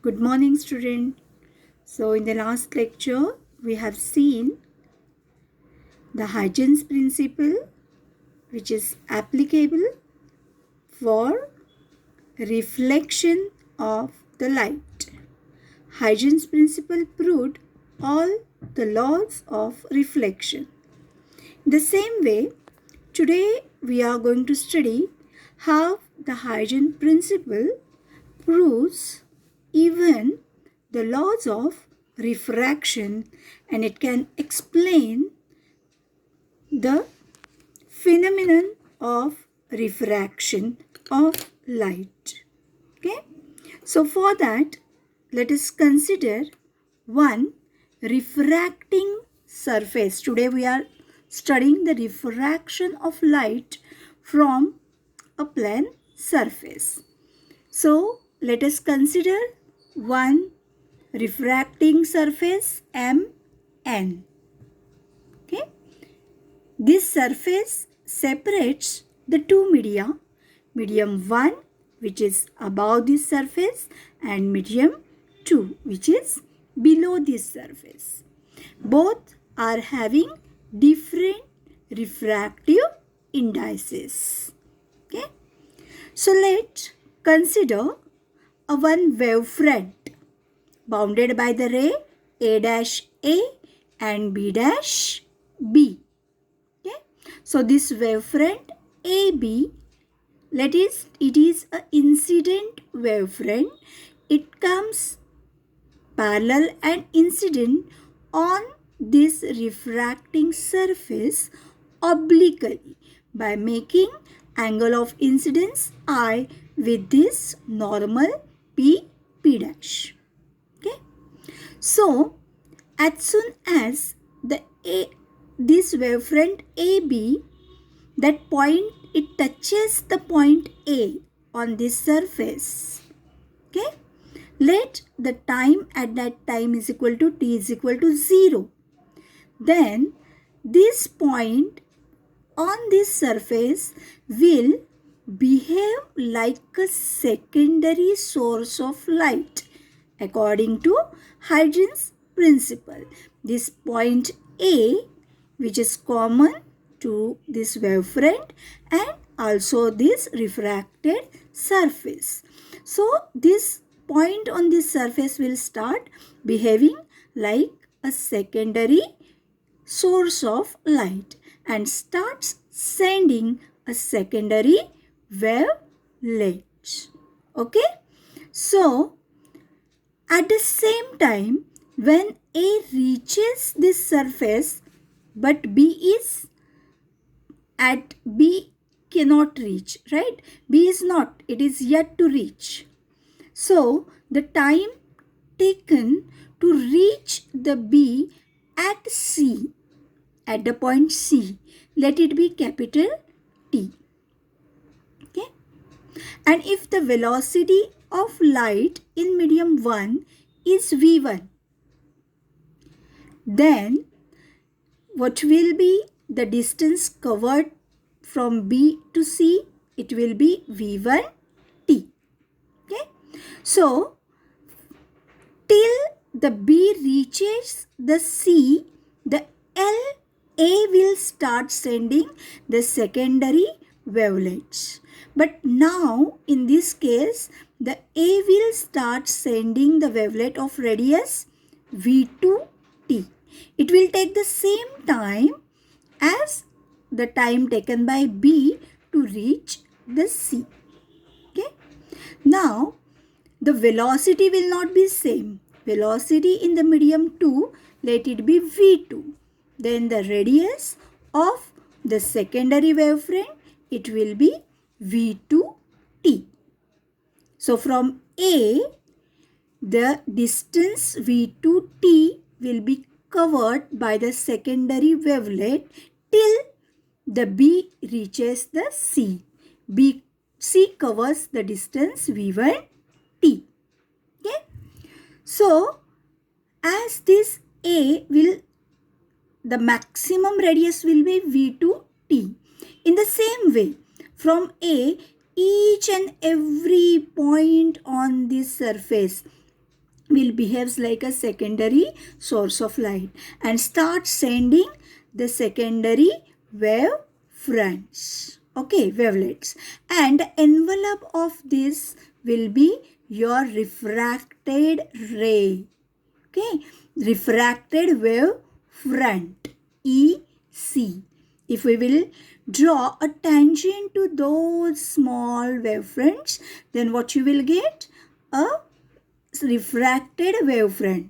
Good morning, student. So, in the last lecture, we have seen the Huygens principle, which is applicable for reflection of the light. Huygens principle proved all the laws of reflection. In the same way, today we are going to study how the Huygens principle proves even the laws of refraction, and it can explain the phenomenon of refraction of light. Okay, so for that, let us consider one refracting surface. Today we are studying the refraction of light from a plane surface. So let us consider one refracting surface MN. Okay, this surface separates the two media, medium 1 which is above this surface and medium 2 which is below this surface. Both are having different refractive indices. Okay, so let's consider a one wavefront bounded by the ray A dash A and B dash B. Okay, so this wavefront AB, it is an incident wavefront. It comes parallel and incident on this refracting surface obliquely by making angle of incidence I with this normal P dash. Okay, so as soon as this wavefront AB, that point, it touches the point A on this surface. Okay, let the time at that time is equal to t is equal to 0. Then this point on this surface will behave like a secondary source of light according to Huygens principle. This point A, which is common to this wavefront and also this refracted surface. So this point on this surface will start behaving like a secondary source of light and starts sending a secondary wavelet. Okay, so at the same time, when A reaches this surface but B cannot reach, right? B is not, it is yet to reach. So the time taken to reach the B at C, at the point C, let it be capital T. Okay, and if the velocity of light in medium 1 is V1, then what will be the distance covered from B to C? It will be V1 T. Okay, so till the B reaches the C, the LA will start sending the secondary wavelets. But now in this case, the A will start sending the wavelet of radius V2T. It will take the same time as the time taken by B to reach the C. Okay, now the velocity will not be same. Velocity in the medium 2, let it be V2. Then the radius of the secondary wavefront, it will be V2T. So from A, the distance V2T will be covered by the secondary wavelet till the B reaches the C. C covers the distance V1T. Okay, so as this A will, the maximum radius will be V2T. In the same way, from A, each and every point on this surface, will behaves like a secondary source of light and start sending the secondary wave fronts. Okay, wavelets. And the envelope of this will be your refracted ray. Okay, refracted wave front, EC. If we will draw a tangent to those small wavefronts, then what you will get? A refracted wavefront.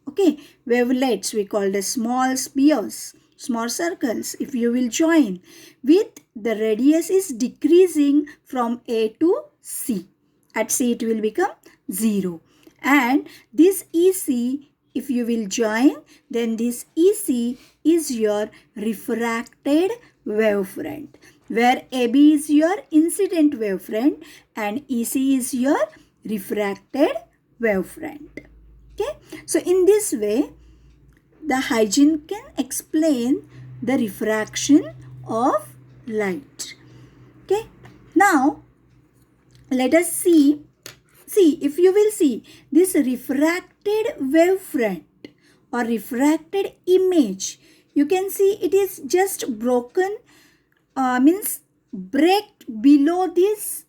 Okay, wavelets we call the small spheres, small circles. If you will join with the radius is decreasing from A to C. At C it will become 0. And this EC, if you will join, then this EC is your refracted wavefront, where AB is your incident wavefront and EC is your refracted wavefront. Okay, so in this way, the Huygens can explain the refraction of light. Okay, now let us see, if you will see this refracted wavefront or refracted image, you can see it is just broken, means break below this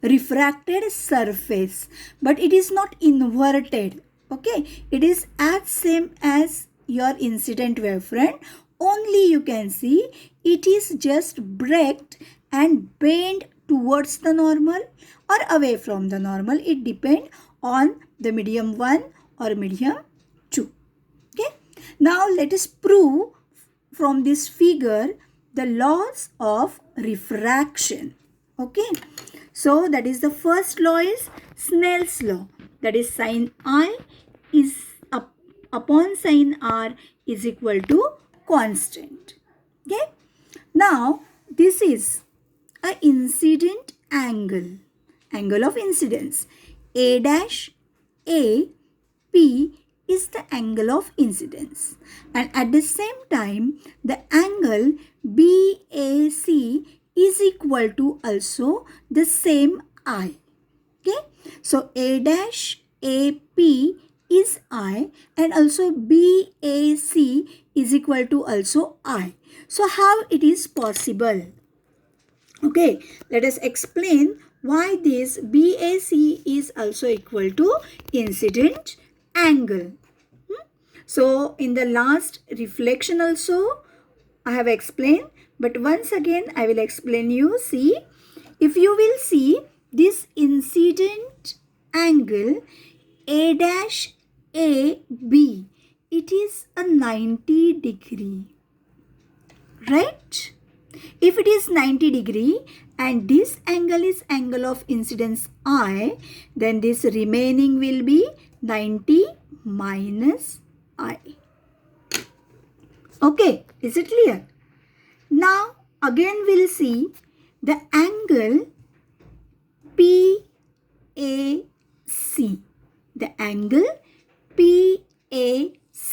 refracted surface, but it is not inverted. Okay, it is as same as your incident wavefront, only you can see it is just breaked and bent towards the normal or away from the normal. It depends on the medium 1 or medium 2. Okay, now let us prove from this figure the laws of refraction. Okay, so that is the first law is Snell's law, that is sin I is upon sin R is equal to constant. Okay, now this is a incident angle, angle of incidence. A dash A P is the angle of incidence, and at the same time the angle BAC is equal to also the same I. Okay, so A dash AP is I and also BAC is equal to also I. So how it is possible? Okay, let us explain why this BAC is also equal to incident angle. So in the last reflection also I have explained, but once again I will explain you. See, if you will see this incident angle A dash AB, it is a 90 degree, right? If it is 90 degree and this angle is angle of incidence I, then this remaining will be 90 minus I. Okay, is it clear? Now again we'll see the angle PAC. The angle PAC,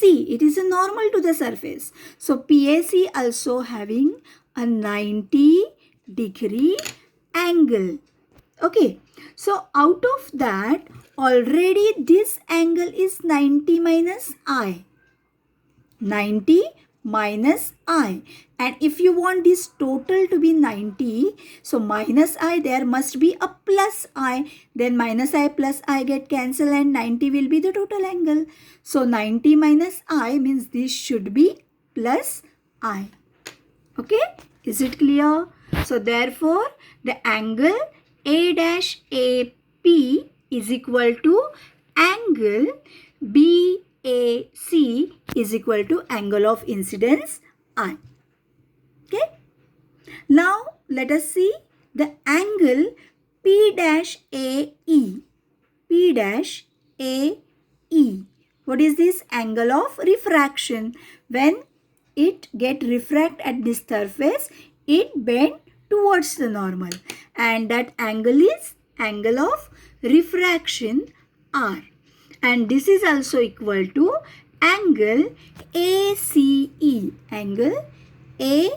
it is a normal to the surface. So PAC also having a 90 degree angle. Okay, so out of that already this angle is 90 minus I. 90 minus I, and if you want this total to be 90, so minus I, there must be a plus I, then minus I plus I get cancelled and 90 will be the total angle. So 90 minus I means this should be plus I. Okay, is it clear? So therefore the angle A dash AP is equal to angle BAC is equal to angle of incidence I. Okay. Now let us see the angle P dash AE. P dash AE. What is this? Angle of refraction. When it get refract at this surface, it bend towards the normal, and that angle is angle of refraction R. And this is also equal to angle ACE. Angle ACE.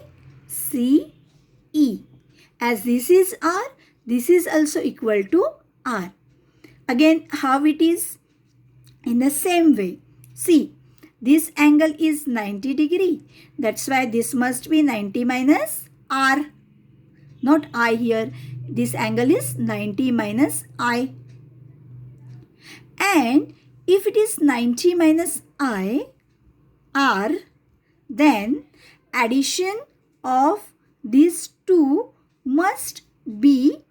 As this is R, this is also equal to R. Again, how it is? In the same way, see, this angle is 90 degree. That's why this must be 90 minus r, not I here. This angle is 90 minus I. And if it is 90 minus I, r, then addition of these two must be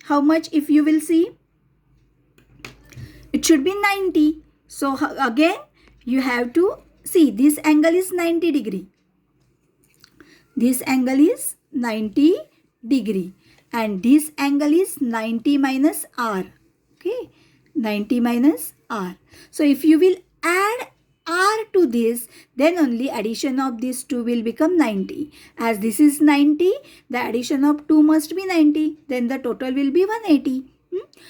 how much? If you will see, it should be 90. So again, you have to see, this angle is 90 degree. This angle is 90 degree. And this angle is 90 minus r. Okay, 90 minus r. So if you will add r to this, then only addition of these two will become 90. As this is 90, the addition of 2 must be 90. Then the total will be 180.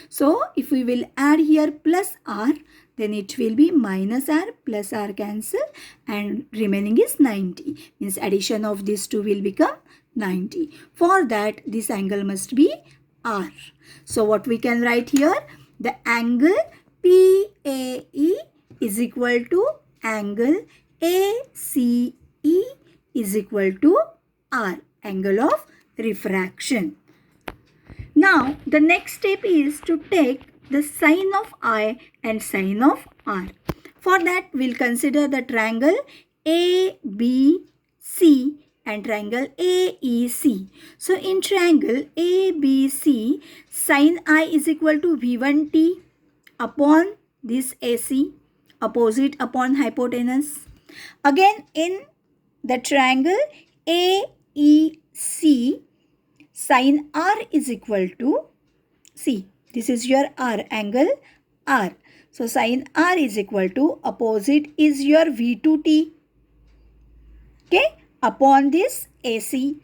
So if we will add here plus r, then it will be minus r, plus r cancel, and remaining is 90. Means addition of these two will become 90. For that, this angle must be r. So what we can write here? The angle PAE is equal to angle ACE is equal to r, angle of refraction. Now, the next step is to take the sine of I and sine of R. For that, we'll consider the triangle ABC and triangle AEC. So, in triangle ABC, sine I is equal to V1T upon this AC, opposite upon hypotenuse. Again, in the triangle AEC, sine R is equal to, see, this is your R, angle R. So, sine R is equal to, opposite is your V2T, okay, upon this AC.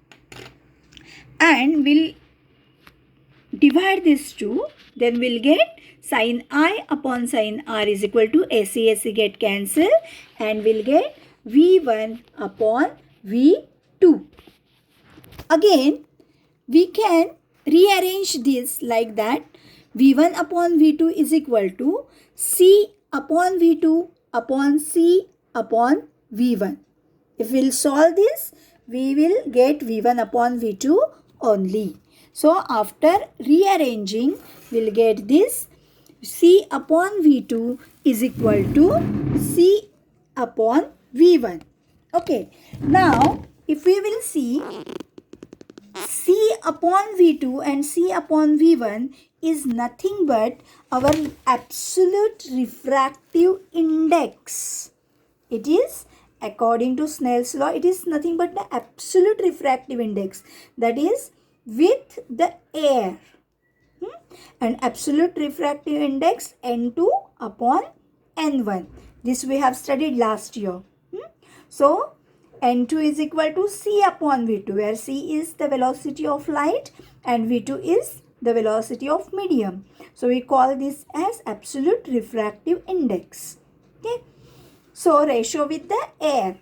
And we'll divide these two, then we'll get sine I upon sine R is equal to AC get cancelled, and we'll get V1 upon V2. Again, we can rearrange this like that. V1 upon V2 is equal to C upon V2 upon C upon V1. If we'll solve this, we will get V1 upon V2 only. So, after rearranging, we'll get this C upon V2 is equal to C upon V1. Okay. Now, if we will see, C upon V2 and C upon V1 is nothing but our absolute refractive index. It is, according to Snell's law, it is nothing but the absolute refractive index, that is with the air. And absolute refractive index N2 upon N1. This we have studied last year. So, N2 is equal to C upon V2, where C is the velocity of light and V2 is the velocity of medium. So, we call this as absolute refractive index. Okay. So, ratio with the air.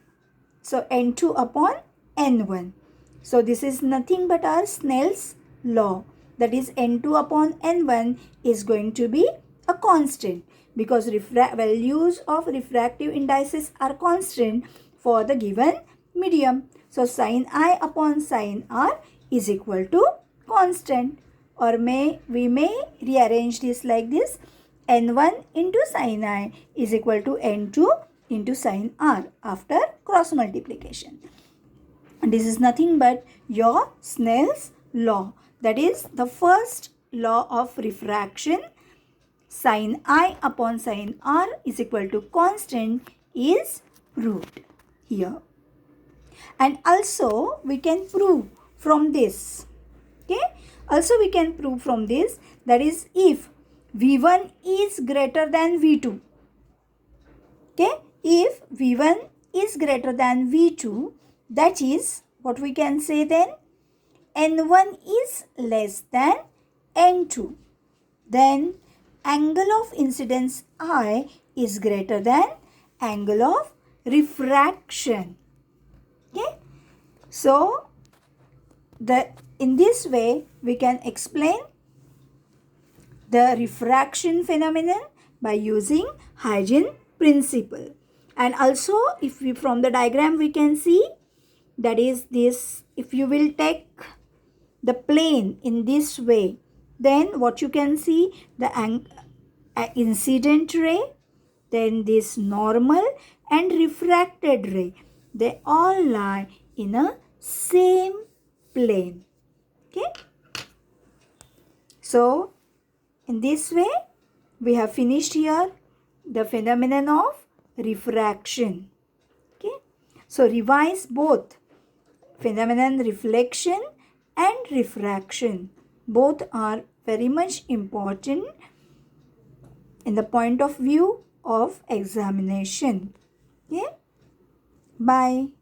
So, N2 upon N1. So, this is nothing but our Snell's law. That is, N2 upon N1 is going to be a constant, because values of refractive indices are constant for the given medium. So, sine I upon sine R is equal to constant, or we may rearrange this like this: N1 into sine I is equal to N2 into sine R after cross multiplication. And this is nothing but your Snell's law. That is the first law of refraction. Sine I upon sine R is equal to constant is proved here. And also we can prove from this. Okay. Also we can prove from this, that is, if V1 is greater than V2. Okay. If V1 is greater than V2, that is, what we can say then? N1 is less than N2. Then angle of incidence I is greater than angle of refraction. Okay. So, in this way we can explain the refraction phenomenon by using Huygens principle. And also, if we from the diagram we can see, that is this, if you will take the plane in this way, then what you can see, the incident ray, then this normal and refracted ray, they all lie in a same plane. Okay. So in this way we have finished here the phenomenon of refraction. Okay. So revise both phenomenon reflection and refraction. Both are very much important in the point of view of examination. Okay. Bye.